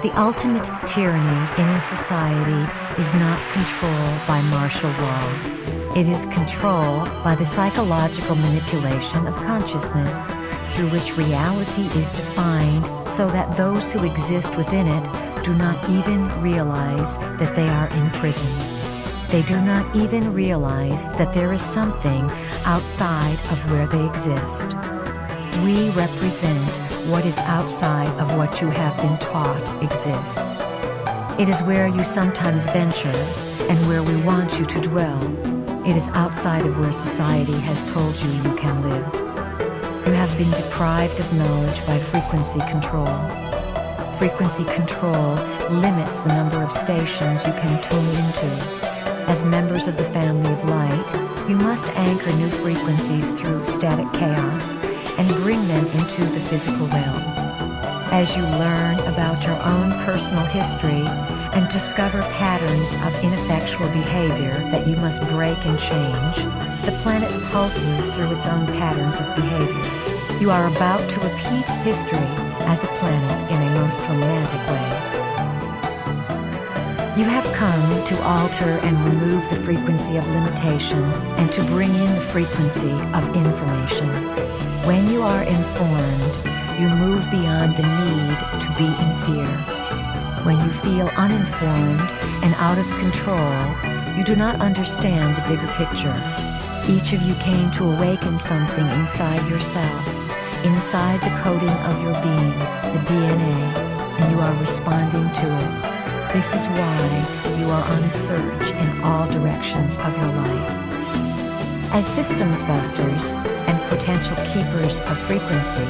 The ultimate tyranny in a society is not control by martial law. It is control by the psychological manipulation of consciousness, through which reality is defined so that those who exist within it do not even realize that they are imprisoned. They do not even realize that there is something outside of where they exist. We represent what is outside of what you have been taught exists. It is where you sometimes venture and where we want you to dwell. It is outside of where society has told you you can live. You have been deprived of knowledge by frequency control. Frequency control limits the number of stations you can tune into. As members of the family of light, you must anchor new frequencies through static chaos and bring them into the physical realm. As you learn about your own personal history and discover patterns of ineffectual behavior that you must break and change, the planet pulses through its own patterns of behavior. You are about to repeat history as a planet in a most romantic way. You have come to alter and remove the frequency of limitation and to bring in the frequency of information. When you are informed, you move beyond the need to be in fear. When you feel uninformed and out of control, you do not understand the bigger picture. Each of you came to awaken something inside yourself, inside the coding of your being, the DNA, and you are responding to it. This is why you are on a search in all directions of your life. As systems busters and potential keepers of frequency,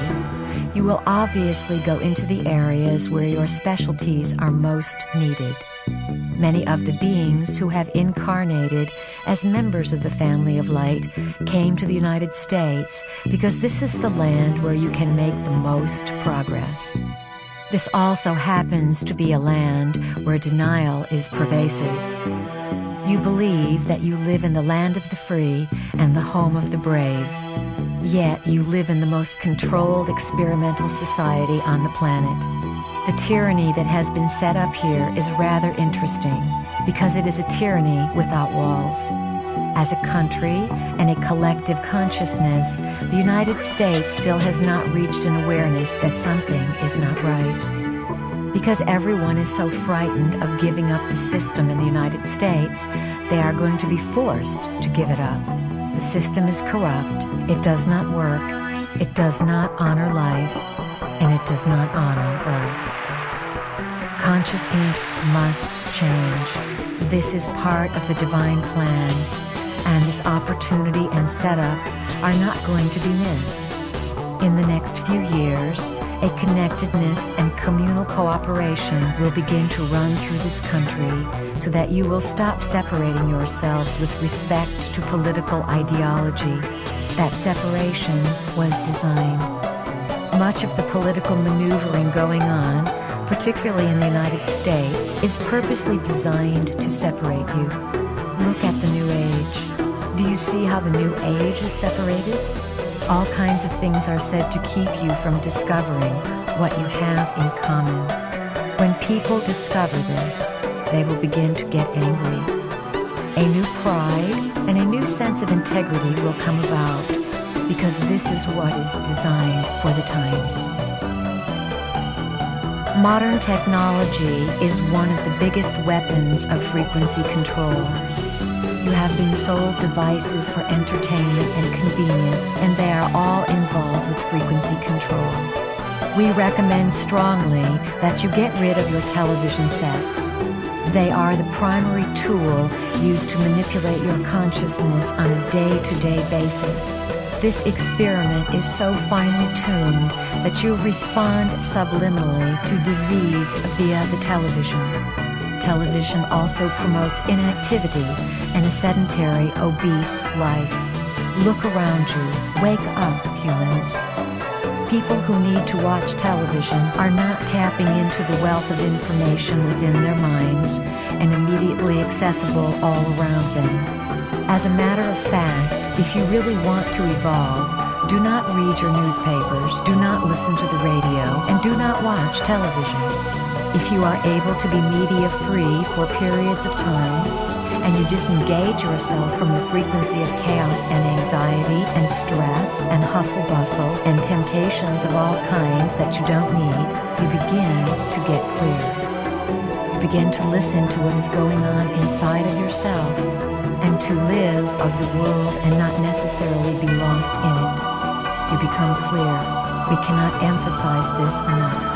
you will obviously go into the areas where your specialties are most needed. Many of the beings who have incarnated as members of the family of light came to the United States because this is the land where you can make the most progress. This also happens to be a land where denial is pervasive. You believe that you live in the land of the free and the home of the brave. Yet you live in the most controlled experimental society on the planet. The tyranny that has been set up here is rather interesting because it is a tyranny without walls. As a country and a collective consciousness, the United States still has not reached an awareness that something is not right. Because everyone is so frightened of giving up the system in the United States, they are going to be forced to give it up. The system is corrupt, it does not work, it does not honor life, and it does not honor Earth. Consciousness must change. This is part of the divine plan. And this opportunity and setup are not going to be missed. In the next few years, a connectedness and communal cooperation will begin to run through this country so that you will stop separating yourselves with respect to political ideology. That separation was designed. Much of the political maneuvering going on, particularly in the United States, is purposely designed to separate you. Look at the New Age. Do you see how the New Age is separated? All kinds of things are said to keep you from discovering what you have in common. When people discover this, they will begin to get angry. A new pride and a new sense of integrity will come about because this is what is designed for the times. Modern technology is one of the biggest weapons of frequency control. You have been sold devices for entertainment and convenience, and they are all involved with frequency control. We recommend strongly that you get rid of your television sets. They are the primary tool used to manipulate your consciousness on a day-to-day basis. This experiment is so finely tuned that you respond subliminally to disease via the television. Television also promotes inactivity and a sedentary, obese life. Look around you. Wake up, humans. People who need to watch television are not tapping into the wealth of information within their minds and immediately accessible all around them. As a matter of fact, if you really want to evolve, do not read your newspapers, do not listen to the radio, and do not watch television. If you are able to be media-free for periods of time, and you disengage yourself from the frequency of chaos and anxiety and stress and hustle-bustle and temptations of all kinds that you don't need, you begin to get clear. You begin to listen to what is going on inside of yourself and to live of the world and not necessarily be lost in it. You become clear. We cannot emphasize this enough.